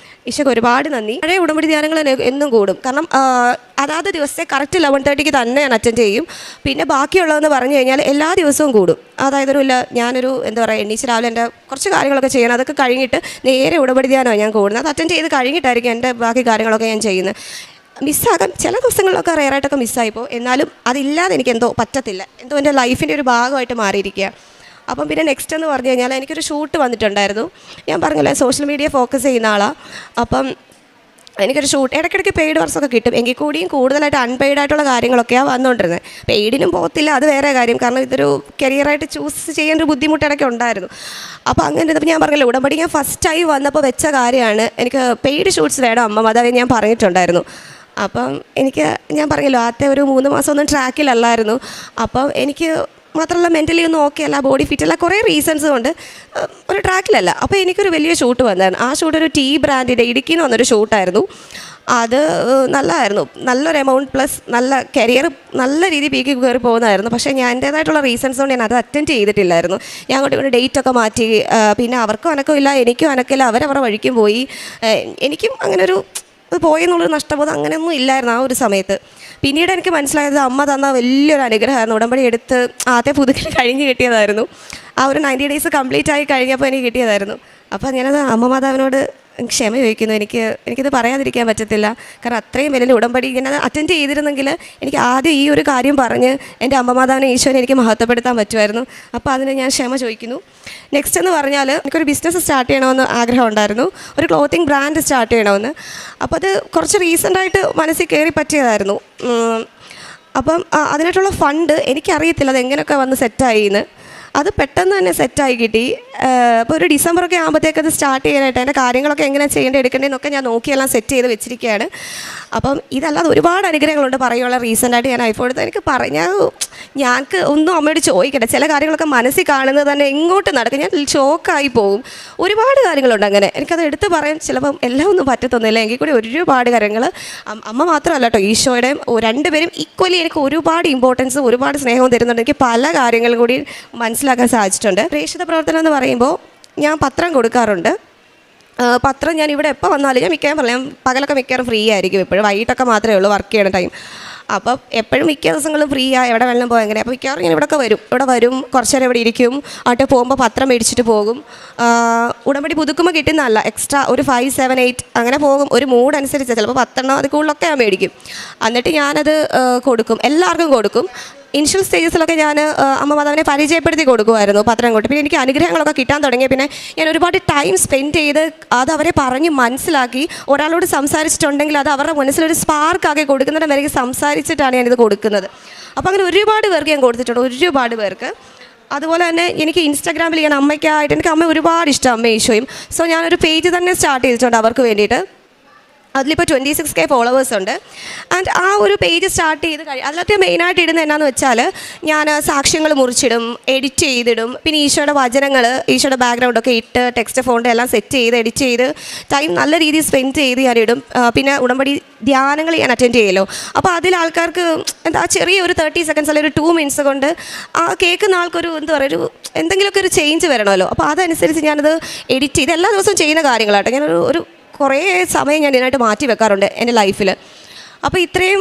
ഈശോയ്ക്ക് ഒരുപാട് നന്ദി. പഴയ ഉടമ്പടി ധ്യാനങ്ങൾ എന്നും കൂടും. കാരണം അതാത് ദിവസത്തെ കറക്റ്റ് 11:30 തന്നെ ഞാൻ അറ്റൻഡ് ചെയ്യും. പിന്നെ ബാക്കിയുള്ളതെന്ന് പറഞ്ഞു കഴിഞ്ഞാൽ എല്ലാ ദിവസവും കൂടും. അതായത് ഞാനൊരു എന്താ പറയുക, എണ്ണീച്ച് രാവിലെ എൻ്റെ കുറച്ച് കാര്യങ്ങളൊക്കെ ചെയ്യണം. അതൊക്കെ കഴിഞ്ഞിട്ട് നേരെ ഉടമ്പടി ധ്യാനമാണ് ഞാൻ കൂടുന്നത്. അത് അറ്റൻഡ് ചെയ്ത് കഴിഞ്ഞിട്ടായിരിക്കും എൻ്റെ ബാക്കി കാര്യങ്ങളൊക്കെ ഞാൻ ചെയ്യുന്നത്. മിസ്സാകാൻ ചില ദിവസങ്ങളിലൊക്കെ റെയറായിട്ടൊക്കെ മിസ്സായിപ്പോൾ, എന്നാലും അതില്ലാതെ എനിക്ക് എന്തോ പറ്റത്തില്ല, എന്തോ എൻ്റെ ലൈഫിൻ്റെ ഒരു ഭാഗമായിട്ട് മാറിയിരിക്കുക. അപ്പം പിന്നെ നെക്സ്റ്റ് എന്ന് പറഞ്ഞു കഴിഞ്ഞാൽ എനിക്കൊരു ഷൂട്ട് വന്നിട്ടുണ്ടായിരുന്നു. ഞാൻ പറഞ്ഞില്ലേ സോഷ്യൽ മീഡിയ ഫോക്കസ് ചെയ്യുന്ന ആളാണ്. അപ്പം എനിക്കൊരു ഷൂട്ട് ഇടയ്ക്കിടയ്ക്ക് പെയ്ഡ് വർക്കൊക്കെ കിട്ടും, എങ്കിൽ കൂടിയും കൂടുതലായിട്ട് അൺപെയ്ഡ് ആയിട്ടുള്ള കാര്യങ്ങളൊക്കെയാണ് വന്നുകൊണ്ടിരുന്നത്. പെയ്ഡിനും പോകത്തില്ല, അത് വേറെ കാര്യം. കാരണം ഇതൊരു കരിയറായിട്ട് ചൂസ് ചെയ്യാൻ ഒരു ബുദ്ധിമുട്ട് ഇടയ്ക്ക് ഉണ്ടായിരുന്നു. അപ്പോൾ അങ്ങനെ ഇരുന്നപ്പോൾ ഞാൻ പറഞ്ഞില്ല, ഉടമ്പടി ഞാൻ ഫസ്റ്റായി വന്നപ്പോൾ വെച്ച കാര്യമാണ്, എനിക്ക് പെയ്ഡ് ഷൂട്ട്സ് വേണം അമ്മ, അതായത് ഞാൻ പറഞ്ഞിട്ടുണ്ടായിരുന്നു. അപ്പം ഞാൻ പറഞ്ഞല്ലോ ആദ്യത്തെ ഒരു 3 മാസം ഒന്നും ട്രാക്കിലല്ലായിരുന്നു. അപ്പം എനിക്ക് മാത്രമല്ല മെൻ്റലി ഒന്നും ഓക്കെ അല്ല, ബോഡി ഫിറ്റ് അല്ല, കുറേ റീസൺസ് കൊണ്ട് ഒരു ട്രാക്കിലല്ല. അപ്പോൾ എനിക്കൊരു വലിയ ഷൂട്ട് വന്നായിരുന്നു. ആ ഷൂട്ട് ഒരു ബ്രാൻഡിൻ്റെ ഇടുക്കിയിൽ നിന്ന് വന്നൊരു ഷൂട്ടായിരുന്നു. അത് നല്ലതായിരുന്നു, നല്ലൊരു എമൗണ്ട് പ്ലസ് നല്ല കരിയർ നല്ല രീതിയിൽ പീക്ക് കയറി പോകുന്നതായിരുന്നു. പക്ഷേ ഞാൻ എൻ്റേതായിട്ടുള്ള റീസൺസ് കൊണ്ട് ഞാൻ അത് അറ്റൻഡ് ചെയ്തിട്ടില്ലായിരുന്നു. ഞാൻ അങ്ങോട്ട് ഡേറ്റൊക്കെ മാറ്റി, പിന്നെ അവർക്കും അനക്കമില്ല, എനിക്കും അനക്കില്ല, അവരവരുടെ വഴിക്കും പോയി. എനിക്കും അങ്ങനെ ഒരു പോയെന്നുള്ളൊരു നഷ്ടബോധം അങ്ങനെയൊന്നും ഇല്ലായിരുന്നു ആ ഒരു സമയത്ത്. പിന്നീട് എനിക്ക് മനസ്സിലായത് അമ്മ തന്ന വലിയൊരു അനുഗ്രഹമായിരുന്നു. ഉടമ്പടി എടുത്ത് ആദ്യം പുതുക്കി കഴിഞ്ഞ് കിട്ടിയതായിരുന്നു. ആ ഒരു 90 ഡേയ്സ് കംപ്ലീറ്റ് ആയി കഴിഞ്ഞപ്പോൾ എനിക്ക് കിട്ടിയതായിരുന്നു. അപ്പോൾ ഞാനത് അമ്മ മാതാവിനോട് ക്ഷമ ചോദിക്കുന്നു. എനിക്കിത് പറയാതിരിക്കാൻ പറ്റത്തില്ല. കാരണം അത്രയും വലിയ ഉടമ്പടി ഇങ്ങനെ അറ്റൻഡ് ചെയ്തിരുന്നെങ്കിൽ എനിക്ക് ആദ്യം ഈ ഒരു കാര്യം പറഞ്ഞ് എൻ്റെ അമ്മ മാതാവിനെ ഈശോനെ എനിക്ക് മഹത്വപ്പെടുത്താൻ പറ്റുമായിരുന്നു. അപ്പോൾ അതിന് ഞാൻ ക്ഷമ ചോദിക്കുന്നു. നെക്സ്റ്റ് എന്ന് പറഞ്ഞാൽ എനിക്കൊരു ബിസിനസ് സ്റ്റാർട്ട് ചെയ്യണമെന്ന് ആഗ്രഹം ഉണ്ടായിരുന്നു, ഒരു ക്ലോത്തിങ് ബ്രാൻഡ് സ്റ്റാർട്ട് ചെയ്യണമെന്ന്. അപ്പോൾ അത് കുറച്ച് റീസെൻ്റായിട്ട് മനസ്സിൽ കയറി പറ്റിയതായിരുന്നു. അപ്പം അതിനായിട്ടുള്ള ഫണ്ട് എനിക്കറിയത്തില്ല അതെങ്ങനെയൊക്കെ വന്ന് സെറ്റായിന്ന്. അത് പെട്ടെന്ന് തന്നെ സെറ്റായി കിട്ടി. അപ്പോൾ ഒരു ഡിസംബറൊക്കെ ആകുമ്പോഴത്തേക്ക് അത് സ്റ്റാർട്ട് ചെയ്യാനായിട്ട് എൻ്റെ കാര്യങ്ങളൊക്കെ എങ്ങനെ ചെയ്യേണ്ടത് എടുക്കേണ്ടതെന്നൊക്കെ ഞാൻ നോക്കിയെല്ലാം സെറ്റ് ചെയ്ത് വെച്ചിരിക്കുകയാണ്. അപ്പം ഇതല്ലാതെ ഒരുപാട് അനുഗ്രഹങ്ങളുണ്ട്. പറയുള്ള റീസെൻ്റായിട്ട് ഞാൻ ഐഫോൺ എടുത്ത് എനിക്ക് ഞങ്ങൾക്ക് ഒന്നും അമ്മയോട് ചോദിക്കട്ടെ, ചില കാര്യങ്ങളൊക്കെ മനസ്സിൽ കാണുന്നത് തന്നെ എങ്ങോട്ട് നടക്കും, ഞാൻ ഷോക്കായി പോകും. ഒരുപാട് കാര്യങ്ങളുണ്ട് അങ്ങനെ, എനിക്കത് എടുത്ത് പറയാൻ ചിലപ്പം എല്ലാം ഒന്നും പറ്റത്തൊന്നുമില്ല. എങ്കിൽ കൂടി ഒരുപാട് കാര്യങ്ങൾ അമ്മ മാത്രമല്ല കേട്ടോ, ഈശോയുടെയും രണ്ടുപേരും ഈക്വലി എനിക്ക് ഒരുപാട് ഇമ്പോർട്ടൻസും ഒരുപാട് സ്നേഹവും തരുന്നുണ്ട്. എനിക്ക് പല കാര്യങ്ങളും കൂടി മനസ്സിലാക്കാൻ സാധിച്ചിട്ടുണ്ട്. പ്രേക്ഷിത പ്രവർത്തനം എന്ന് പറയുമ്പോൾ ഞാൻ പത്രം കൊടുക്കാറുണ്ട്. പത്രം ഞാൻ ഇവിടെ എപ്പോൾ വന്നാലും ഞാൻ മിക്കവാറും പകലൊക്കെ മിക്കവാറും ഫ്രീ ആയിരിക്കും. എപ്പോഴും വൈകിട്ടൊക്കെ മാത്രമേ ഉള്ളൂ വർക്ക് ചെയ്യണ ടൈം. അപ്പം എപ്പോഴും മിക്ക ദിവസങ്ങളും ഫ്രീ ആയി എവിടെ വെള്ളം പോകാൻ എങ്ങനെ. അപ്പോൾ മിക്കവാറും ഞാൻ ഇവിടെ വരും കുറച്ച് നേരം ഇവിടെ ഇരിക്കും. അവിടെ പോകുമ്പോൾ പത്രം മേടിച്ചിട്ട് പോകും. ഉടമ്പടി പുതുക്കുമ്പോൾ കിട്ടുന്നതല്ല, എക്സ്ട്രാ ഒരു 5, 7, 8 അങ്ങനെ പോകും. ഒരു മൂഡ് അനുസരിച്ച് ചിലപ്പോൾ 10 അത് കൂടുതലൊക്കെ ഞാൻ മേടിക്കും. എന്നിട്ട് ഞാനത് കൊടുക്കും, എല്ലാവർക്കും കൊടുക്കും. ഇനിഷ്യൽ സ്റ്റേജസിലൊക്കെ ഞാൻ അമ്മ മാതാവിനെ പരിചയപ്പെടുത്തി കൊടുക്കുമായിരുന്നു പത്രം കൊണ്ട്. പിന്നെ എനിക്ക് അനുഗ്രഹങ്ങളൊക്കെ കിട്ടാൻ തുടങ്ങിയ പിന്നെ ഞാൻ ഒരുപാട് ടൈം സ്പെൻഡ് ചെയ്ത് അത് അവരെ പറഞ്ഞ് മനസ്സിലാക്കി. ഒരാളോട് സംസാരിച്ചിട്ടുണ്ടെങ്കിൽ അത് അവരുടെ മനസ്സിലൊരു സ്പാർക്കാക്കി കൊടുക്കുന്നതിന് വരെ സംസാരിച്ചിട്ടാണ് ഞാനിത് കൊടുക്കുന്നത്. അപ്പോൾ അങ്ങനെ ഒരുപാട് പേർക്ക് ഞാൻ കൊടുത്തിട്ടുണ്ട്, ഒരുപാട് പേർക്ക്. അതുപോലെ തന്നെ എനിക്ക് ഇൻസ്റ്റാഗ്രാമിൽ ഞാൻ അമ്മയ്ക്കായിട്ട്, എനിക്ക് അമ്മ ഒരുപാട് ഇഷ്ടം, അമ്മ ഈശോയും. സോ ഞാനൊരു പേജ് തന്നെ സ്റ്റാർട്ട് ചെയ്തിട്ടുണ്ട് അവർക്ക് വേണ്ടിയിട്ട്. അതിലിപ്പോൾ 26K ഫോളോവേഴ്സ് ഉണ്ട്. ആൻഡ് ആ ഒരു പേജ് സ്റ്റാർട്ട് ചെയ്ത് അതിലൊക്കെ മെയിനായിട്ട് ഇടുന്നത് എന്നാന്ന് വെച്ചാൽ ഞാൻ സാക്ഷ്യങ്ങൾ മുറിച്ചിടും, എഡിറ്റ് ചെയ്തിടും. പിന്നെ ഈശോയുടെ വചനങ്ങൾ, ഈശോയുടെ ബാക്ക്ഗ്രൗണ്ടൊക്കെ ഇട്ട് ടെക്സ്റ്റ് ഫോണ്ട് എല്ലാം സെറ്റ് ചെയ്ത് എഡിറ്റ് ചെയ്ത് ടൈം നല്ല രീതിയിൽ സ്പെൻഡ് ചെയ്ത് ഞാൻ ഇടും. പിന്നെ ഉടമ്പടി ധ്യാനങ്ങൾ ഞാൻ അറ്റൻഡ് ചെയ്യുമല്ലോ. അപ്പോൾ അതിൽ ആൾക്കാർക്ക് ചെറിയ ഒരു 30 സെക്കൻഡ്സ് അല്ലെങ്കിൽ ഒരു 2 മിനിറ്റ്സ് കൊണ്ട് ആ കേൾക്കുന്ന ആൾക്കൊരു എന്തെങ്കിലുമൊക്കെ ഒരു ചേഞ്ച് വരണമല്ലോ. അപ്പോൾ അതനുസരിച്ച് ഞാനത് എഡിറ്റ് ചെയ്ത് എല്ലാ ദിവസവും ചെയ്യുന്ന കാര്യങ്ങളാട്ടോ. ഞാനൊരു കുറേ സമയം ഞാൻ ഇതിനായിട്ട് മാറ്റി വെക്കാറുണ്ട് എൻ്റെ ലൈഫിൽ. അപ്പോൾ ഇത്രയും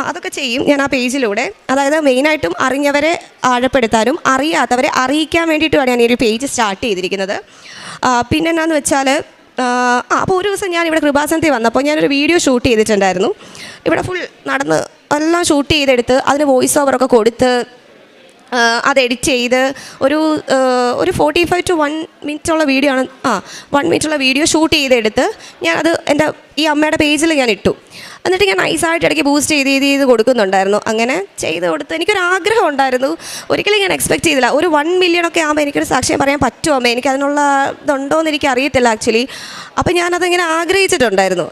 അതൊക്കെ ചെയ്യും ഞാൻ ആ പേജിലൂടെ. അതായത് മെയിനായിട്ടും അറിഞ്ഞവരെ ആഴപ്പെടുത്താനും അറിയാത്തവരെ അറിയിക്കാൻ വേണ്ടിയിട്ടുമാണ് ഞാൻ ഈ ഒരു പേജ് സ്റ്റാർട്ട് ചെയ്തിരിക്കുന്നത്. പിന്നെ എന്നാന്ന് വെച്ചാൽ അപ്പോൾ ഒരു ദിവസം ഞാൻ ഇവിടെ കൃപാസനത്തിൽ വന്നപ്പോൾ ഞാനൊരു വീഡിയോ ഷൂട്ട് ചെയ്തിട്ടുണ്ടായിരുന്നു. ഇവിടെ ഫുൾ നടന്ന് എല്ലാം ഷൂട്ട് ചെയ്തെടുത്ത് അതിന് വോയിസ് ഓവറൊക്കെ കൊടുത്ത് അത് എഡിറ്റ് ചെയ്ത് ഒരു 45 to 1 മിനിറ്റുള്ള വീഡിയോ ആണ്. 1 മിനിറ്റുള്ള വീഡിയോ ഷൂട്ട് ചെയ്തെടുത്ത് ഞാനത് എൻ്റെ ഈ അമ്മയുടെ പേജിൽ ഞാൻ ഇട്ടു. എന്നിട്ട് ഞാൻ നൈസായിട്ട് ഇടയ്ക്ക് ബൂസ്റ്റ് ചെയ്ത് കൊടുക്കുന്നുണ്ടായിരുന്നു. അങ്ങനെ ചെയ്ത് കൊടുത്ത് എനിക്കൊരാഗ്രഹം ഉണ്ടായിരുന്നു. ഒരിക്കലും ഞാൻ എക്സ്പെക്ട് ചെയ്തില്ല ഒരു 1 മില്യണൊക്കെ ആകുമ്പോൾ എനിക്കൊരു സാക്ഷ്യം പറയാൻ പറ്റുമോ, എനിക്കതിനുള്ള ഇതുണ്ടോ എന്ന് എനിക്ക് അറിയത്തില്ല ആക്ച്വലി. അപ്പോൾ ഞാനതിങ്ങനെ ആഗ്രഹിച്ചിട്ടുണ്ടായിരുന്നു.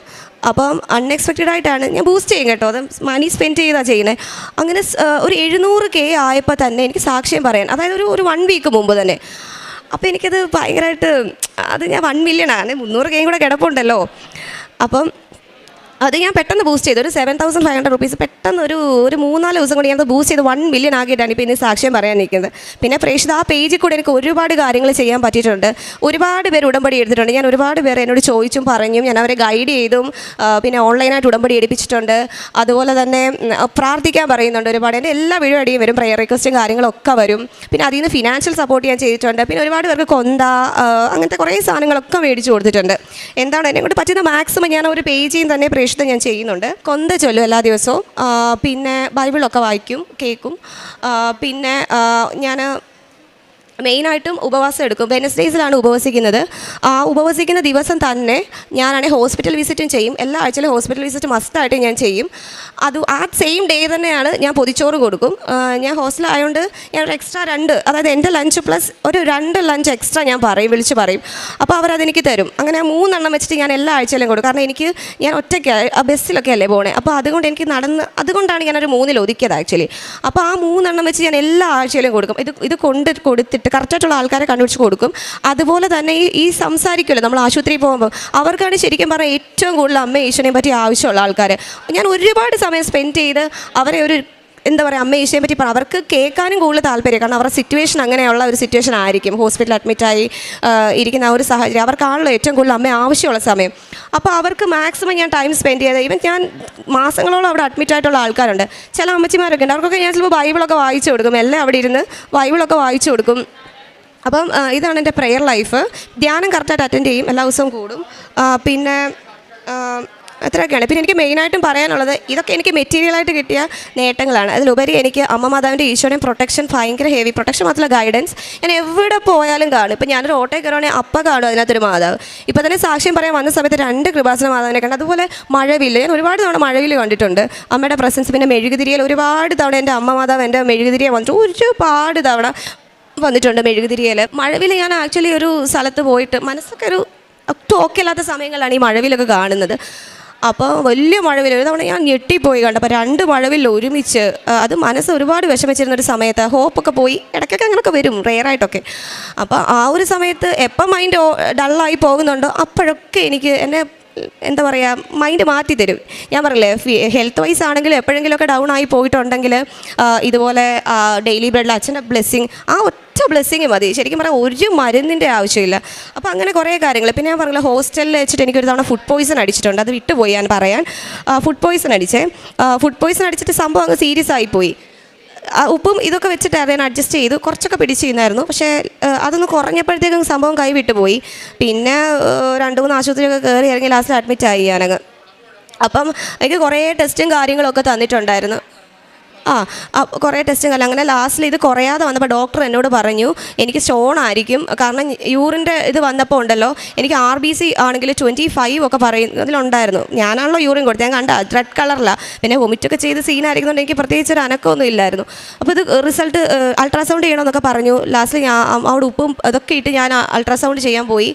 അപ്പം അൺഎക്സ്പെക്റ്റഡ് ആയിട്ടാണ് ഞാൻ ബൂസ്റ്റ് ചെയ്യും കേട്ടോ, അത് മണി സ്പെൻഡ് ചെയ്താണ് ചെയ്യുന്നത്. അങ്ങനെ ഒരു 700K ആയപ്പോൾ തന്നെ എനിക്ക് സാക്ഷ്യം പറയാൻ, അതായത് ഒരു 1 വീക്ക് മുമ്പ് തന്നെ. അപ്പോൾ എനിക്കത് ഭയങ്കരമായിട്ട്, അത് ഞാൻ 1 മില്യണാണ്, 300K കൂടെ കിടപ്പുണ്ടല്ലോ. അപ്പം അത് ഞാൻ പെട്ടെന്ന് ബൂസ്റ്റ് ചെയ്തു, ഒരു 7,500 റുപ്പീസ് പെട്ടെന്ന് ഒരു 3-4 ദിവസം കൊണ്ട് ഞാനത് ബൂസ്റ്റ് ചെയ്ത് 1 മില്യൺ ആക്കിയിട്ടാണ് ഇപ്പോൾ ഇന്ന് സാക്ഷ്യം പറയാൻ നിൽക്കുന്നത്. പിന്നെ പ്രേക്ഷിത ആ പേജിൽ കൂടെ എനിക്ക് ഒരുപാട് കാര്യങ്ങൾ ചെയ്യാൻ പറ്റിയിട്ടുണ്ട്. ഒരുപാട് പേര് ഉടമ്പടി എടുത്തിട്ടുണ്ട്. ഞാൻ ഒരുപാട് പേര് എന്നോട് ചോദിച്ചും പറഞ്ഞും ഞാൻ അവരെ ഗൈഡ് ചെയ്തും പിന്നെ ഓൺലൈനായിട്ട് ഉടമ്പടി എടുപ്പിച്ചിട്ടുണ്ട്. അതുപോലെ തന്നെ പ്രാർത്ഥിക്കാൻ പറയുന്നുണ്ട് ഒരുപാട്. എൻ്റെ എല്ലാ വീഡിയോ അടിയും വരും, പ്രെയർ റിക്വസ്റ്റും കാര്യങ്ങളൊക്കെ വരും. പിന്നെ അതിൽ നിന്ന് ഫിനാൻഷ്യൽ സപ്പോർട്ട് ഞാൻ ചെയ്തിട്ടുണ്ട്. പിന്നെ ഒരുപാട് പേർക്ക് കൊന്ത അങ്ങനത്തെ കുറേ സാധനങ്ങളൊക്കെ മേടിച്ച് കൊടുത്തിട്ടുണ്ട്. എന്താണ് എന്നെ കൊണ്ട് പറ്റുന്ന മാക്സിമം ഞാൻ ഒരു പേജിൽ തന്നെ ഞാൻ ചെയ്യുന്നുണ്ട്. കൊന്ത ചൊല്ലും എല്ലാ ദിവസവും, പിന്നെ ബൈബിളൊക്കെ വായിക്കും, കേൾക്കും. പിന്നെ ഞാൻ മെയിനായിട്ടും ഉപവാസം എടുക്കും. വെനസ്ഡേയ്സിലാണ് ഉപവസിക്കുന്നത്. ആ ഉപവസിക്കുന്ന ദിവസം തന്നെ ഞാനാണെങ്കിൽ ഹോസ്പിറ്റൽ വിസിറ്റും ചെയ്യും. എല്ലാ ആഴ്ചയിലും ഹോസ്പിറ്റൽ വിസിറ്റ് മസ്റ്റായിട്ട് ഞാൻ ചെയ്യും. അത് ആ സെയിം ഡേ തന്നെയാണ് ഞാൻ പൊതിച്ചോറ് കൊടുക്കും. ഞാൻ ഹോസ്റ്റലായതുകൊണ്ട് ഞാൻ ഒരു എക്സ്ട്രാ 2, അതായത് എൻ്റെ ലഞ്ച് പ്ലസ് ഒരു 2 ലഞ്ച് എക്സ്ട്രാ ഞാൻ വിളിച്ച് പറയും. അപ്പോൾ അവരതെനിക്ക് തരും. അങ്ങനെ 3 എണ്ണം വെച്ചിട്ട് ഞാൻ എല്ലാ ആഴ്ചയിലും കൊടുക്കും. കാരണം ഞാൻ ഒറ്റയ്ക്ക് ബസ്സിലൊക്കെ അല്ലേ പോണേ. അപ്പോൾ അതുകൊണ്ട് എനിക്ക് അതുകൊണ്ടാണ് ഞാനൊരു 3-ൽ ഒതുക്കിയത് ആക്ച്വലി. അപ്പോൾ ആ 3 എണ്ണം വെച്ച് ഞാൻ എല്ലാ ആഴ്ചയിലും കൊടുക്കും. ഇത് കൊടുത്തിട്ട് കറക്റ്റായിട്ടുള്ള ആൾക്കാരെ കണ്ടുപിടിച്ച് കൊടുക്കും. അതുപോലെ തന്നെ ഈ സംസാരിക്കുമല്ലോ നമ്മൾ ആശുപത്രിയിൽ പോകുമ്പോൾ, അവർക്കാണ് ശരിക്കും പറഞ്ഞാൽ ഏറ്റവും കൂടുതൽ അമ്മ ഈശോനെ പറ്റി ആവശ്യമുള്ള ആൾക്കാർ. ഞാൻ ഒരുപാട് സമയം സ്പെൻഡ് ചെയ്ത് അവരെ ഒരു എന്താ പറയുക, അമ്മ ഈശോയെ പറ്റി അവർക്ക് കേൾക്കാനും കൂടുതൽ താല്പര്യം. കാരണം അവരുടെ സിറ്റുവേഷൻ അങ്ങനെയുള്ള ഒരു സിറ്റുവേഷൻ ആയിരിക്കും. ഹോസ്പിറ്റലിൽ അഡ്മിറ്റായി ഇരിക്കുന്ന ആ ഒരു സാഹചര്യം അവർക്കാണല്ലോ ഏറ്റവും കൂടുതൽ അമ്മ ആവശ്യമുള്ള സമയം. അപ്പോൾ അവർക്ക് മാക്സിമം ഞാൻ ടൈം സ്പെൻഡ് ചെയ്ത്, ഈവൻ ഞാൻ മാസങ്ങളോളം അവിടെ അഡ്മിറ്റായിട്ടുള്ള ആൾക്കാരുണ്ട്. ചില അമ്മച്ചിമാരൊക്കെ ഉണ്ട്, അവർക്കൊക്കെ ഞാൻ ചിലപ്പോൾ ബൈബിളൊക്കെ വായിച്ചു കൊടുക്കും. എല്ലാം അവിടെ ഇരുന്ന് ബൈബിളൊക്കെ വായിച്ചു കൊടുക്കും. അപ്പം ഇതാണ് എൻ്റെ പ്രെയർ ലൈഫ്. ധ്യാനം കറക്റ്റായിട്ട് അറ്റൻഡ് ചെയ്യും, എല്ലാ ദിവസവും കൂടും. പിന്നെ അത്രയൊക്കെയാണ്. പിന്നെ എനിക്ക് മെയിനായിട്ടും പറയാനുള്ളത്, ഇതൊക്കെ എനിക്ക് മെറ്റീരിയലായിട്ട് കിട്ടിയ നേട്ടങ്ങളാണ്. അതിലുപരി എനിക്ക് അമ്മ മാതാവിൻ്റെ ഈശോയുടെയും പ്രൊട്ടക്ഷൻ ഭയങ്കര ഹെവി പ്രൊട്ടക്ഷൻ, മാത്രമല്ല ഗൈഡൻസ്. ഞാൻ എവിടെ പോയാലും കാണും. ഇപ്പം ഞാനൊരു ഓട്ടോയിൽ കയറുവാണെങ്കിൽ അപ്പം കാണും അതിനകത്തൊരു മാതാവ്. ഇപ്പോൾ തന്നെ സാക്ഷ്യം പറയാൻ വന്ന സമയത്ത് 2 കൃപാസന മാതാവിനെ കണ്ടു. അതുപോലെ മഴവില്ല്, ഞാൻ ഒരുപാട് തവണ മഴവില്ല് കണ്ടിട്ടുണ്ട് അമ്മയുടെ പ്രസൻസ്. പിന്നെ മെഴുകുതിരിയിൽ ഒരുപാട് തവണ എൻ്റെ അമ്മ മാതാവ് എൻ്റെ മെഴുകുതിരിയെ വന്നിട്ട് ഒരുപാട് തവണ വന്നിട്ടുണ്ട്. മെഴുകുതിരിയിൽ മഴവിൽ ഞാൻ ആക്ച്വലി ഒരു സ്ഥലത്ത് പോയിട്ട് മനസ്സൊക്കെ ഒരു ടോക്ക് ഇല്ലാത്ത സമയങ്ങളിലാണ് ഈ മഴവിലൊക്കെ കാണുന്നത്. അപ്പോൾ വലിയ മഴവിൽ ഒരു തവണ ഞാൻ ഞെട്ടിപ്പോയി കണ്ടപ്പോൾ 2 മഴവിൽ ഒരുമിച്ച്. അത് മനസ്സ് ഒരുപാട് വിഷമിച്ചിരുന്നൊരു സമയത്ത് ഹോപ്പൊക്കെ പോയി, ഇടയ്ക്കൊക്കെ അങ്ങനെയൊക്കെ വരും റെയറായിട്ടൊക്കെ. അപ്പോൾ ആ ഒരു സമയത്ത് എപ്പം മൈൻഡ് ഡള്ളായി പോകുന്നുണ്ടോ അപ്പോഴൊക്കെ എനിക്ക് എന്നെ എന്താ പറയുക മൈൻഡ് മാറ്റി തരും. ഞാൻ പറയില്ലേ, ഹെൽത്ത് വൈസ് ആണെങ്കിലും എപ്പോഴെങ്കിലുമൊക്കെ ഡൗൺ ആയി പോയിട്ടുണ്ടെങ്കിൽ ഇതുപോലെ ഡെയിലി ബ്രെഡിൽ അച്ഛൻ്റെ ബ്ലെസ്സിങ്, ആ ഒറ്റ ബ്ലെസ്സിങ് മതി. ശരിക്കും പറഞ്ഞാൽ ഒരു മരുന്നിൻ്റെ ആവശ്യമില്ല. അപ്പോൾ അങ്ങനെ കുറേ കാര്യങ്ങൾ. പിന്നെ ഞാൻ പറഞ്ഞില്ല, ഹോസ്റ്റലിൽ വെച്ചിട്ട് എനിക്കൊരു തവണ ഫുഡ് പോയിസൺ അടിച്ചിട്ടുണ്ട്. അത് വിട്ടുപോയി ഞാൻ പറയാൻ. ഫുഡ് പോയിസൺ അടിച്ചിട്ട് സംഭവം അങ്ങ് സീരിയസ് ആയിപ്പോയി. ഉപ്പും ഇതൊക്കെ വെച്ചിട്ട് ഞാൻ അഡ്ജസ്റ്റ് ചെയ്തു, കുറച്ചൊക്കെ പിടിച്ചിരുന്നായിരുന്നു. പക്ഷേ അതൊന്ന് കുറഞ്ഞപ്പോഴത്തേക്കും സംഭവം കൈവിട്ടു പോയി. പിന്നെ 2-3 ആശുപത്രിയൊക്കെ കയറി ഇറങ്ങി ലാസ്റ്റ് അഡ്മിറ്റായി ഞാനങ്ങ്. അപ്പം എനിക്ക് കുറേ ടെസ്റ്റും കാര്യങ്ങളൊക്കെ തന്നിട്ടുണ്ടായിരുന്നു. കുറേ ടെസ്റ്റും കാര്യം. അങ്ങനെ ലാസ്റ്റിൽ ഇത് കുറയാതെ വന്നപ്പോൾ ഡോക്ടർ എന്നോട് പറഞ്ഞു എനിക്ക് സ്റ്റോൺ ആയിരിക്കും. കാരണം യൂറിൻ്റെ ഇത് വന്നപ്പോൾ ഉണ്ടല്ലോ, എനിക്ക് RBC ആണെങ്കിൽ 25 ഒക്കെ അതിലുണ്ടായിരുന്നു. ഞാനാണല്ലോ യൂറിൻ കൊടുത്തത്, ഞാൻ കണ്ട റെഡ് കളറിലാണ്. പിന്നെ വൊമിറ്റൊക്കെ ചെയ്ത് സീനായിരിക്കുന്നതുകൊണ്ട് എനിക്ക് പ്രത്യേകിച്ച് ഒരു അനക്കമൊന്നും ഇല്ലായിരുന്നു. അപ്പോൾ ഇത് റിസൾട്ട് അൾട്രാസൗണ്ട് ചെയ്യണമെന്നൊക്കെ പറഞ്ഞു. ലാസ്റ്റിൽ ഞാൻ അവിടെ ഉപ്പും അതൊക്കെ ഇട്ട് ഞാൻ അൾട്രാസൗണ്ട് ചെയ്യാൻ പോയി.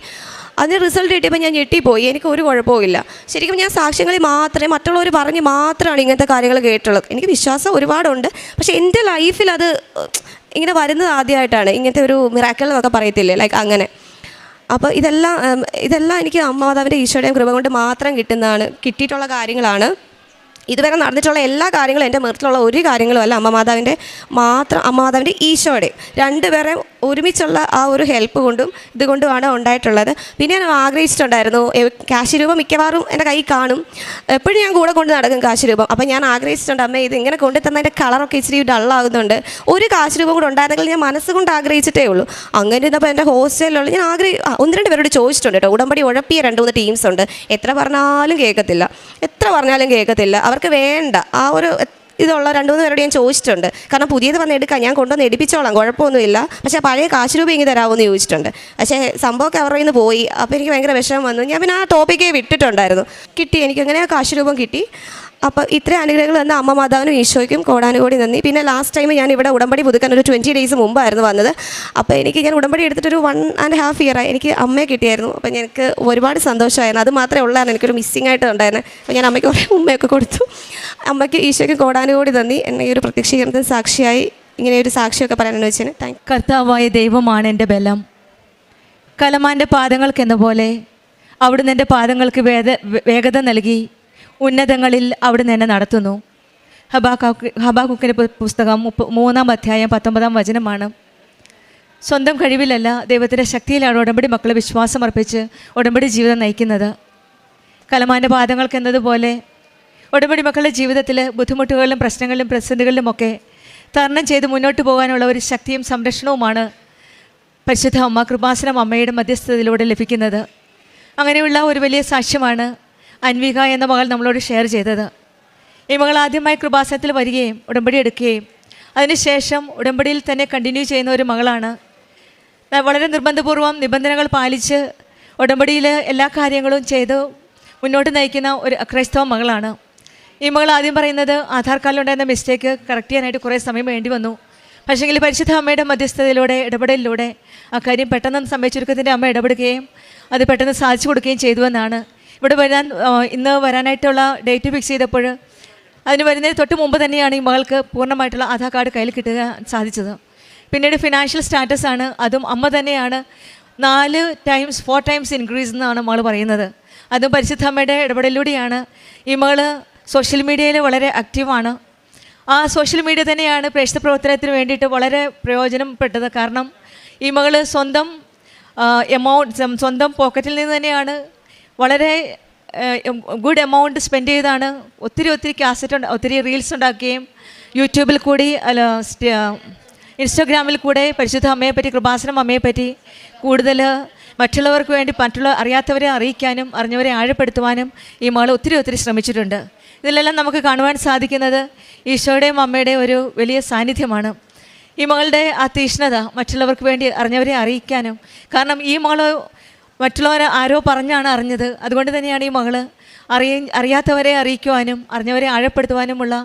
അതിന് റിസൾട്ട് കിട്ടിയപ്പോൾ ഞാൻ ഞെട്ടിപ്പോയി. എനിക്ക് ഒരു കുഴപ്പമില്ല. ശരിക്കും ഞാൻ സാക്ഷ്യങ്ങളിൽ മാത്രമേ, മറ്റുള്ളവർ പറഞ്ഞ് മാത്രമാണ് ഇങ്ങനത്തെ കാര്യങ്ങൾ കേട്ടുള്ളത്. എനിക്ക് വിശ്വാസം ഒരുപാടുണ്ട്, പക്ഷേ എൻ്റെ ലൈഫിൽ അത് ഇങ്ങനെ വരുന്നത് ആദ്യമായിട്ടാണ്. ഇങ്ങനത്തെ ഒരു മിറാക്കിൾ എന്നൊക്കെ പറയത്തില്ലേ, ലൈക്ക് അങ്ങനെ. അപ്പോൾ ഇതെല്ലാം എനിക്ക് അമ്മ മാതാവിൻ്റെ ഈശോയുടെയും കൃപ കൊണ്ട് മാത്രം കിട്ടിയിട്ടുള്ള കാര്യങ്ങളാണ്. ഇതുവരെ നടന്നിട്ടുള്ള എല്ലാ കാര്യങ്ങളും എൻ്റെ മെറിറ്റിലുള്ള ഒരു കാര്യങ്ങളും അല്ല, അമ്മ മാതാവിൻ്റെ ഈശോയുടെ 2 പേരെ ഒരുമിച്ചുള്ള ആ ഒരു ഹെൽപ്പ് കൊണ്ടും ഇതുകൊണ്ടുമാണ് ഉണ്ടായിട്ടുള്ളത്. പിന്നെ ഞാൻ ആഗ്രഹിച്ചിട്ടുണ്ടായിരുന്നു, കാശ് രൂപം മിക്കവാറും എൻ്റെ കയ്യിൽ കാണും, എപ്പോഴും ഞാൻ കൂടെ കൊണ്ട് നടക്കും കാശ് രൂപം. അപ്പോൾ ഞാൻ ആഗ്രഹിച്ചിട്ടുണ്ട്, അമ്മ ഇത് ഇങ്ങനെ കൊണ്ടു തന്നതിൻ്റെ കളറൊക്കെ ഇച്ചിരി ഡള്ളാകുന്നുണ്ട്, ഒരു കാശ് രൂപം കൂടെ ഉണ്ടായിരുന്നെങ്കിൽ ഞാൻ മനസ്സുകൊണ്ട് ആഗ്രഹിച്ചിട്ടേ ഉള്ളൂ. അങ്ങനെ ഇരുന്നപ്പോൾ എൻ്റെ ഹോസ്റ്റലിലുള്ള ഞാൻ 1-2 പേരോട് ചോദിച്ചിട്ടുണ്ട് കേട്ടോ. ഉടമ്പടി ഉഴപ്പിയ 2-3 ടീംസ് ഉണ്ട്. എത്ര പറഞ്ഞാലും കേൾക്കത്തില്ല. അവർക്ക് വേണ്ട ആ ഒരു ഇതുള്ള 2-3 പേരോട് ഞാൻ ചോദിച്ചിട്ടുണ്ട്. കാരണം പുതിയത് വന്ന് എടുക്കാം, ഞാൻ കൊണ്ടുവന്ന് എടുപ്പിച്ചോളാം, കുഴപ്പമൊന്നുമില്ല. പക്ഷേ പഴയ കാശ് രൂപ ഇങ്ങനെ തരാമെന്ന് ചോദിച്ചിട്ടുണ്ട്. പക്ഷേ സംഭവമൊക്കെ അവരുടെ നിന്ന് പോയി. അപ്പോൾ എനിക്ക് ഭയങ്കര വിഷമം വന്നു. ഞാൻ പിന്നെ ആ ടോപ്പിക്കേ വിട്ടിട്ടുണ്ടായിരുന്നു. കിട്ടി, എനിക്കങ്ങനെ കാശ് രൂപം കിട്ടി. അപ്പോൾ ഇത്രയും അനുഗ്രഹങ്ങൾ തന്ന അമ്മ മാതാവിനും ഈശോയ്ക്കും കോടാനുകോടി നന്ദി. പിന്നെ ലാസ്റ്റ് ടൈം ഞാൻ ഇവിടെ ഉടമ്പടി പുതുക്കാൻ ഒരു 20 days മുമ്പായിരുന്നു വന്നത്. അപ്പോൾ ഞാൻ ഉടമ്പടി എടുത്തിട്ടൊരു 1.5 year എനിക്ക് അമ്മയെ കിട്ടിയായിരുന്നു. അപ്പോൾ എനിക്ക് ഒരുപാട് സന്തോഷമായിരുന്നു. അത് മാത്രമേ ഉള്ളായിരുന്നു, എനിക്കൊരു മിസ്സിംഗ് ആയിട്ട് ഉണ്ടായിരുന്നു. അപ്പോൾ ഞാൻ അമ്മയ്ക്ക് കുറേ ഉമ്മയൊക്കെ കൊടുത്തു. അമ്മയ്ക്ക് ഈശോയ്ക്ക് കോടാനുകോടി നന്ദി. എന്നെ ഈ ഒരു പ്രത്യക്ഷീകരണത്തിന് സാക്ഷിയായി ഇങ്ങനെ ഒരു സാക്ഷിയൊക്കെ പറയാനെന്ന് വെച്ചാൽ താങ്ക്. കർത്താവായ ദൈവമാണ് എൻ്റെ ബലം. കലമാൻ്റെ പാദങ്ങൾക്കെന്ന പോലെ അവിടുന്ന് എൻ്റെ പാദങ്ങൾക്ക് വേഗത നൽകി ഉന്നതങ്ങളിൽ അവിടുന്ന് എന്നെ നടത്തുന്നു. ഹബാക്കുക്കിൻ്റെ പുസ്തകം 3-ാം അധ്യായം 19-ാം വചനമാണ്. സ്വന്തം കഴിവിലല്ല, ദൈവത്തിൻ്റെ ശക്തിയിലാണ് ഉടമ്പടി മക്കളെ വിശ്വാസം അർപ്പിച്ച് ഉടമ്പടി ജീവിതം നയിക്കുന്നത്. കലമാൻ്റെ പാദങ്ങൾക്കെന്നതുപോലെ ഉടമ്പടി മക്കളുടെ ജീവിതത്തിൽ ബുദ്ധിമുട്ടുകളിലും പ്രശ്നങ്ങളിലും പ്രതിസന്ധികളിലുമൊക്കെ തരണം ചെയ്ത് മുന്നോട്ട് പോകാനുള്ള ഒരു ശക്തിയും സംരക്ഷണവുമാണ് പരിശുദ്ധ അമ്മ കൃപാസനം അമ്മയുടെ മധ്യസ്ഥതയിലൂടെ ലഭിക്കുന്നത്. അങ്ങനെയുള്ള ഒരു വലിയ സാക്ഷ്യമാണ് അൻവിക എന്ന മകൾ നമ്മളോട് ഷെയർ ചെയ്തത്. ഈ മകൾ ആദ്യമായി കൃപാസനത്തിൽ വരികയും ഉടമ്പടി എടുക്കുകയും അതിനുശേഷം ഉടമ്പടിയിൽ തന്നെ കണ്ടിന്യൂ ചെയ്യുന്ന ഒരു മകളാണ്. വളരെ നിർബന്ധപൂർവ്വം നിബന്ധനകൾ പാലിച്ച് ഉടമ്പടിയിൽ എല്ലാ കാര്യങ്ങളും ചെയ്ത് മുന്നോട്ട് നയിക്കുന്ന ഒരു ക്രൈസ്തവ മകളാണ്. ഈ മകൾ ആദ്യം പറയുന്നത് ആധാർ കാർഡിലുണ്ടായിരുന്ന മിസ്റ്റേക്ക് കറക്റ്റ് ചെയ്യാനായിട്ട് കുറേ സമയം വേണ്ടി വന്നു. പക്ഷേങ്കിൽ പരിശുദ്ധ അമ്മയുടെ മധ്യസ്ഥതയിലൂടെ ഇടപെടലിലൂടെ ആ കാര്യം പെട്ടെന്ന് സമയച്ചുരുക്കത്തിൻ്റെ അമ്മ ഇടപെടുകയും അത് പെട്ടെന്ന് സാധിച്ചു കൊടുക്കുകയും ചെയ്തുവെന്നാണ്. ഇവിടെ ഇന്ന് വരാനായിട്ടുള്ള ഡേറ്റ് ഫിക്സ് ചെയ്തപ്പോൾ അതിന് വരുന്നതിന് തൊട്ട് മുമ്പ് തന്നെയാണ് ഈ മകൾക്ക് പൂർണ്ണമായിട്ടുള്ള ആധാർ കാർഡ് കയ്യിൽ കിട്ടുക സാധിച്ചത്. പിന്നീട് ഫിനാൻഷ്യൽ സ്റ്റാറ്റസാണ്, അതും അമ്മ തന്നെയാണ് 4 ടൈംസ് ഇൻക്രീസ് എന്നാണ് മകൾ പറയുന്നത്. അതും പരിശുദ്ധ അമ്മയുടെ ഇടപെടലിലൂടെയാണ്. ഈ മകൾ സോഷ്യൽ മീഡിയയിൽ വളരെ ആക്റ്റീവാണ്. ആ സോഷ്യൽ മീഡിയ തന്നെയാണ് പ്രേക്ഷിത പ്രവർത്തനത്തിന് വേണ്ടിയിട്ട് വളരെ പ്രയോജനപ്പെട്ടത്. കാരണം ഈ മകൾ സ്വന്തം പോക്കറ്റിൽ നിന്ന് തന്നെയാണ് വളരെ ഗുഡ് എമൗണ്ട് സ്പെൻഡ് ചെയ്താണ് ഒത്തിരി കാസറ്റ് ഒത്തിരി റീൽസ് ഉണ്ടാക്കുകയും യൂട്യൂബിൽ കൂടി ഇൻസ്റ്റാഗ്രാമിൽ കൂടെ പരിശുദ്ധ അമ്മയെപ്പറ്റി കൃപാസനം അമ്മയെപ്പറ്റി കൂടുതൽ മറ്റുള്ളവർക്ക് വേണ്ടി അറിയാത്തവരെ അറിയിക്കാനും അറിഞ്ഞവരെ ആഴപ്പെടുത്തുവാനും ഈ മകൾ ഒത്തിരി ശ്രമിച്ചിട്ടുണ്ട്. ഇതിലെല്ലാം നമുക്ക് കാണുവാൻ സാധിക്കുന്നത് ഈശോയുടെയും അമ്മയുടെയും ഒരു വലിയ സാന്നിധ്യമാണ്. ഈ മകളുടെ ആ തീഷ്ണത മറ്റുള്ളവർക്ക് വേണ്ടി അറിഞ്ഞവരെ അറിയിക്കാനും, കാരണം ഈ മകൾ മറ്റുള്ളവരെ ആരോ പറഞ്ഞാണ് അറിഞ്ഞത്, അതുകൊണ്ട് തന്നെയാണ് ഈ മകൾ അറിയാത്തവരെ അറിയിക്കുവാനും അറിഞ്ഞവരെ ആഴപ്പെടുത്തുവാനുമുള്ള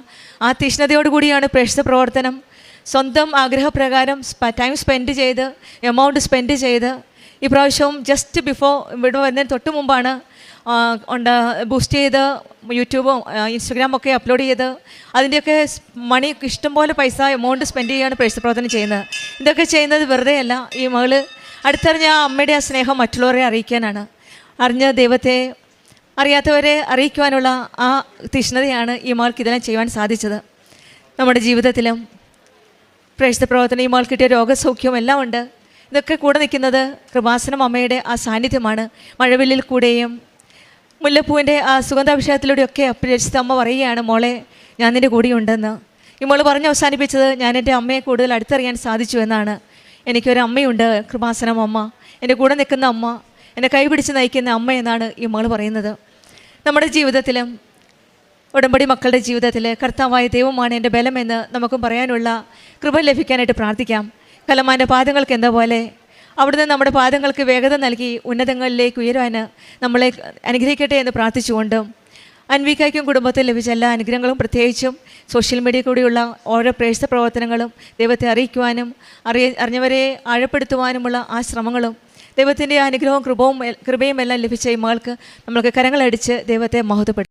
ആ തീഷ്ണതയോടുകൂടിയാണ് പ്രേക്ഷിത പ്രവർത്തനം. സ്വന്തം ആഗ്രഹപ്രകാരം ടൈം സ്പെൻഡ് ചെയ്ത് എമൗണ്ട് സ്പെൻഡ് ചെയ്ത് ഈ പ്രാവശ്യവും ജസ്റ്റ് ബിഫോർ ഇവിടെ വരുന്നതിന് തൊട്ട് മുമ്പാണ് ബൂസ്റ്റ് ചെയ്ത് യൂട്യൂബും ഇൻസ്റ്റഗ്രാമൊക്കെ അപ്ലോഡ് ചെയ്ത് അതിൻ്റെയൊക്കെ മണി ഇഷ്ടംപോലെ പൈസ എമൗണ്ട് സ്പെൻഡ് ചെയ്യുകയാണ് പ്രേക്ഷിത പ്രവർത്തനം ചെയ്യുന്നത്. ഇതൊക്കെ ചെയ്യുന്നത് വെറുതെ അല്ല. ഈ മകൾ അടുത്തറിഞ്ഞ ആ അമ്മയുടെ ആ സ്നേഹം മറ്റുള്ളവരെ അറിയിക്കാനാണ്. അറിഞ്ഞ ദൈവത്തെ അറിയാത്തവരെ അറിയിക്കുവാനുള്ള ആ തീഷ്ണതയാണ് ഈ മകൾക്ക് ഇതെല്ലാം ചെയ്യുവാൻ സാധിച്ചത്. നമ്മുടെ ജീവിതത്തിലും പ്രേക്ഷിത പ്രവർത്തനം ഈ മകൾ കിട്ടിയ രോഗസൗഖ്യവും എല്ലാം ഉണ്ട്. ഇതൊക്കെ കൂടെ നിൽക്കുന്നത് കൃപാസനം അമ്മയുടെ ആ സാന്നിധ്യമാണ്. മഴവില്ലിൽ കൂടെയും മുല്ലപ്പൂവിൻ്റെ ആ സുഗന്ധാഭിഷേകത്തിലൂടെയൊക്കെ പരിശുദ്ധ അമ്മ പറയുകയാണ്, മോളെ ഞാൻ നിൻ്റെ കൂടെയുണ്ടെന്ന്. ഈ മോൾ പറഞ്ഞ് അവസാനിപ്പിച്ചത് ഞാൻ എൻ്റെ അമ്മയെ കൂടുതൽ അടുത്തറിയാൻ സാധിച്ചു എന്നാണ്. എനിക്കൊരു അമ്മയുണ്ട്, കൃപാസനം അമ്മ, എൻ്റെ കൂടെ നിൽക്കുന്ന അമ്മ, എന്നെ കൈപിടിച്ച് നയിക്കുന്ന അമ്മ എന്നാണ് ഈ മകൾ പറയുന്നത്. നമ്മുടെ ജീവിതത്തിലും ഉടമ്പടി മക്കളുടെ ജീവിതത്തിൽ കർത്താവായ ദൈവമാണ് എൻ്റെ ബലമെന്ന് നമുക്കും പറയാനുള്ള കൃപ ലഭിക്കാനായിട്ട് പ്രാർത്ഥിക്കാം. കലമാൻ്റെ പാദങ്ങൾക്ക് എന്താ പോലെ അവിടുന്ന് നമ്മുടെ പാദങ്ങൾക്ക് വേഗത നൽകി ഉന്നതങ്ങളിലേക്ക് ഉയരാൻ നമ്മളെ അനുഗ്രഹിക്കട്ടെ എന്ന് പ്രാർത്ഥിച്ചുകൊണ്ടും അൻവികയ്ക്കും കുടുംബത്തിൽ ലഭിച്ച എല്ലാ അനുഗ്രഹങ്ങളും പ്രത്യേകിച്ചും സോഷ്യൽ മീഡിയ കൂടിയുള്ള ഓരോ പ്രേക്ഷിത പ്രവർത്തനങ്ങളും ദൈവത്തെ അറിയിക്കുവാനും അറിഞ്ഞവരെ ആഴപ്പെടുത്തുവാനുമുള്ള ആ ശ്രമങ്ങളും ദൈവത്തിൻ്റെ അനുഗ്രഹവും കൃപയും എല്ലാം ലഭിച്ച ഈ മകൾക്ക് നമ്മൾക്ക് കരങ്ങളടിച്ച് ദൈവത്തെ മഹത്വപ്പെടുത്തും.